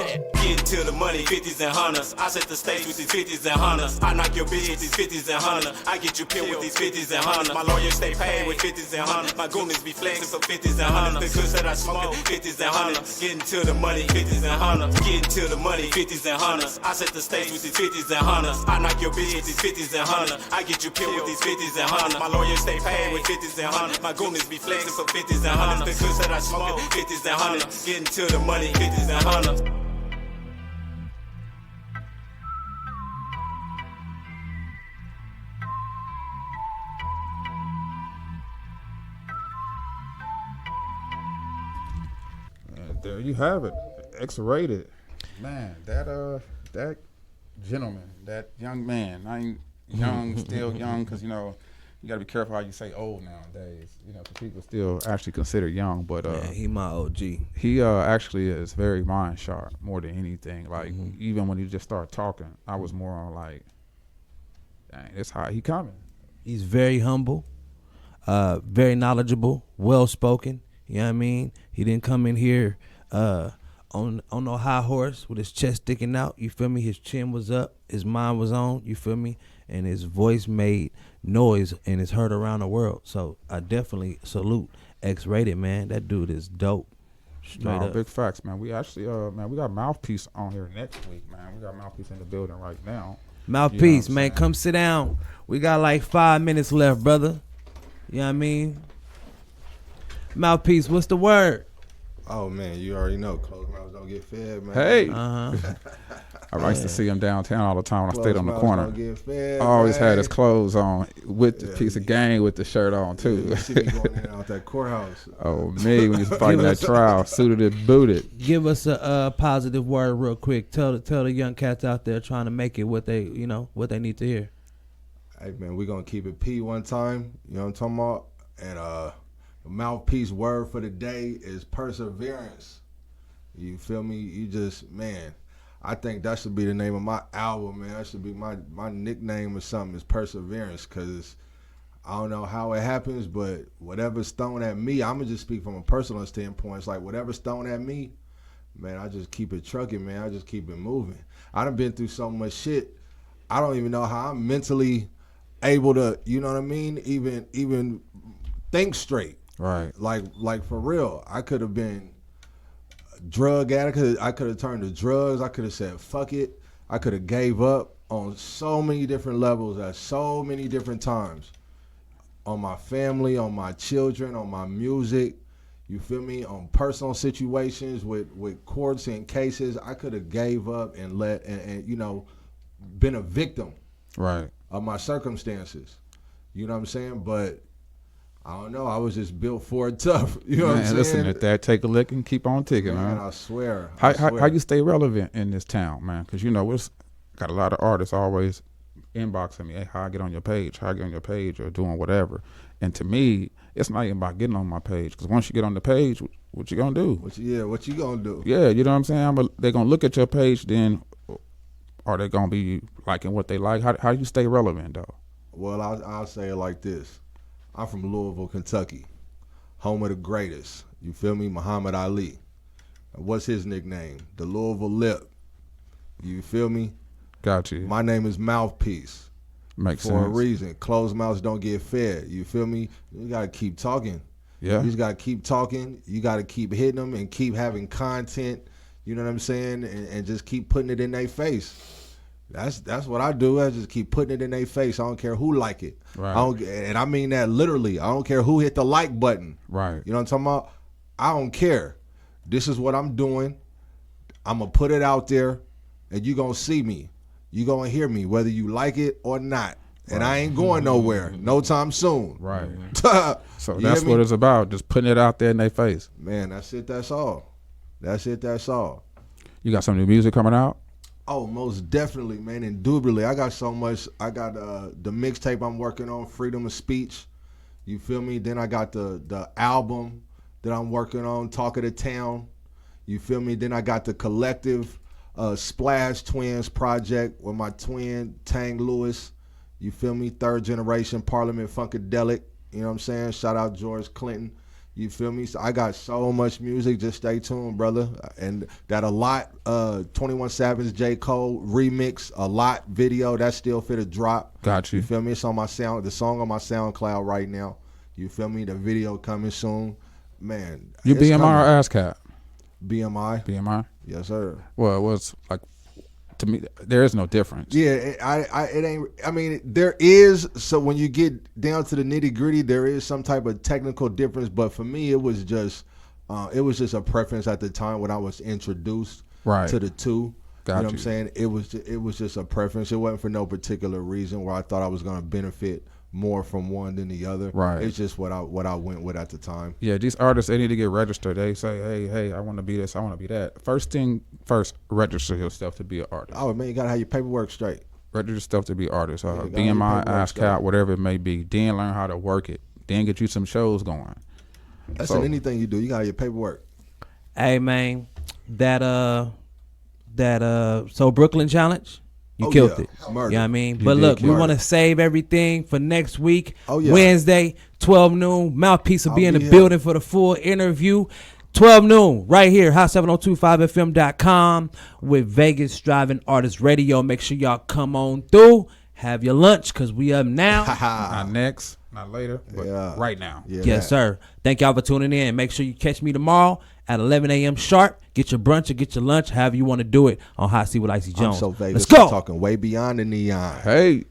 Get into the money, 50s and hundreds. I set the stage with these 50s and hundreds. I knock your bitch with these 50s and hundreds. I get you peeled with these 50s and hundreds. My lawyers stay paid with 50s and hundreds. My goonies be flexing for 50s and hundreds. The kush that I smoke, 50s and hundreds. Get into the money, 50s and hundreds. Get into the money, 50s and hundreds. I set the stage with these 50s and hundreds. I knock your bitch with these 50s and hundreds. I get you peeled with these 50s and hundreds. My lawyers stay paid with 50s and hundreds. My goonies be flexing for 50s and hundreds. The kush that I smoke, 50s and hundreds. Get into the money, 50s and hundreds. And there you have it. X-rated. Man, that gentleman, that young man, I ain't young, still young, because, you know, you got to be careful how you say old nowadays, you know, because people still actually consider young. But Man, he my OG. he actually is very mind sharp more than anything. Like, even when he just started talking, I was more on like, dang, that's how he coming. He's very humble, very knowledgeable, well spoken. You know what I mean? He didn't come in here on a high horse with his chest sticking out. You feel me? His chin was up, his mind was on. You feel me? And his voice made noise and is heard around the world. So I definitely salute X-Rated, man. That dude is dope. Straight No, up. big facts, man. We actually, man, we got Mouthpiece on here next week, man. We got Mouthpiece in the building right now. Mouthpiece, You know what I'm man, saying? come sit down. We got like 5 minutes left, brother. You know what I mean? Mouthpiece, what's the word? Oh man, you already know. Closed mouths don't get fed, man. Hey, Uh-huh. I used to see him downtown all the time when I Closed stayed on the mouths corner. don't get fed, I always man. had his clothes on with the piece of gang with the shirt on too. You see me going in and out that courthouse. Oh me, when you was fighting that trial, suited and booted. Give us a positive word real quick. Tell the young cats out there trying to make it what they need to hear. Hey man, we gonna keep it P one time. You know what I'm talking about? And the Mouthpiece word for the day is perseverance. You feel me? You just, man, I think that should be the name of my album, man. That should be my nickname or something, is perseverance, because I don't know how it happens, but whatever's thrown at me, I'm going to just speak from a personal standpoint. It's like whatever's thrown at me, man, I just keep it trucking, man. I just keep it moving. I done been through so much shit. I don't even know how I'm mentally able to, you know what I mean, even think straight. Right. Like for real. I could have been drug addict. I could have turned to drugs. I could have said fuck it. I could have gave up on so many different levels at so many different times. On my family, on my children, on my music, you feel me? On personal situations with courts and cases, I could have gave up and you know, been a victim Right. of my circumstances. You know what I'm saying? But I don't know. I was just built for it tough. You know what I'm Man, saying? listen at that. Take a lick and keep on ticking, Man, man. I swear. How you stay relevant in this town, man? Because you know it's got a lot of artists always inboxing me, hey, how I get on your page, or doing whatever. And to me, it's not even about getting on my page, because once you get on the page, what you gonna do? What you gonna do? Yeah, you know what I'm saying? They're gonna look at your page, then are they gonna be liking what they like? How do you stay relevant, though? Well, I'll say it like this. I'm from Louisville, Kentucky, home of the greatest. You feel me? Muhammad Ali. What's his nickname? The Louisville Lip. You feel me? Got you. My name is Mouthpiece. Makes For sense. a reason. Closed mouths don't get fed. You feel me? You gotta keep talking. Yeah. You just gotta keep talking. You gotta keep hitting them and keep having content. You know what I'm saying? And just keep putting it in their face. That's what I do. I just keep putting it in their face. I don't care who like it. Right. And I mean that literally. I don't care who hit the like button. Right. You know what I'm talking about? I don't care. This is what I'm doing. I'm gonna put it out there, and you gonna see me. You gonna hear me, whether you like it or not. And I ain't going nowhere, no time soon. Right. So You that's hear me? what it's about, just putting it out there in their face. Man, that's it. That's all. That's it. That's all. You got some new music coming out? Oh, most definitely, man. Indubitably. I got so much. I got the mixtape I'm working on, Freedom of Speech. You feel me? Then I got the album that I'm working on, Talk of the Town. You feel me? Then I got the collective Splash Twins project with my twin, Tang Lewis. You feel me? Third generation Parliament Funkadelic. You know what I'm saying? Shout out George Clinton. You feel me? So I got so much music. Just stay tuned, brother. And that A Lot, 21 Savage, J. Cole remix, A Lot video, that's still fit to drop. Got you. You feel me? It's on my the song on my SoundCloud right now. You feel me? The video coming soon. Man. You it's BMI or coming. ASCAP? BMI. BMI? Yes, sir. Well, it was like, to me, there is no difference. Yeah, it ain't. I mean, there is. So when you get down to the nitty gritty, there is some type of technical difference. But for me, it was just a preference at the time when I was introduced Right. to the two. Got you know what you. I'm saying? It was just a preference. It wasn't for no particular reason where I thought I was going to benefit more from one than the other. Right. It's just what I went with at the time. Yeah, these artists, they need to get registered. They say, hey, I want to be this, I want to be that. First, register yourself to be an artist. Oh man, you gotta have your paperwork straight. Register yourself to be an artist. you gotta have BMI, your paperwork straight. ASCAP, whatever it may be. Then learn how to work it. Then get you some shows going. That's So- in anything you do. You gotta have your paperwork. Hey man, that So Brooklyn Challenge, you Oh, killed yeah. it. Murder. You know what I mean? You But did look, we kill it. want to save everything for next week. Oh, yeah. Wednesday, 12 noon. Mouthpiece will be I'll in the be here. building for the full interview. 12 noon, right here, hot7025fm.com with Vegas Driving Artist Radio. Make sure y'all come on through. Have your lunch, because we up now. Not next, not later, but right now. Yeah, Yes, sir. Thank y'all for tuning in. Make sure you catch me tomorrow at 11 a.m. sharp. Get your brunch or get your lunch, however you want to do it, on Hot Seat with Icy Jones. I'm so Vegas. Let's go. I'm talking way beyond the neon. Hey.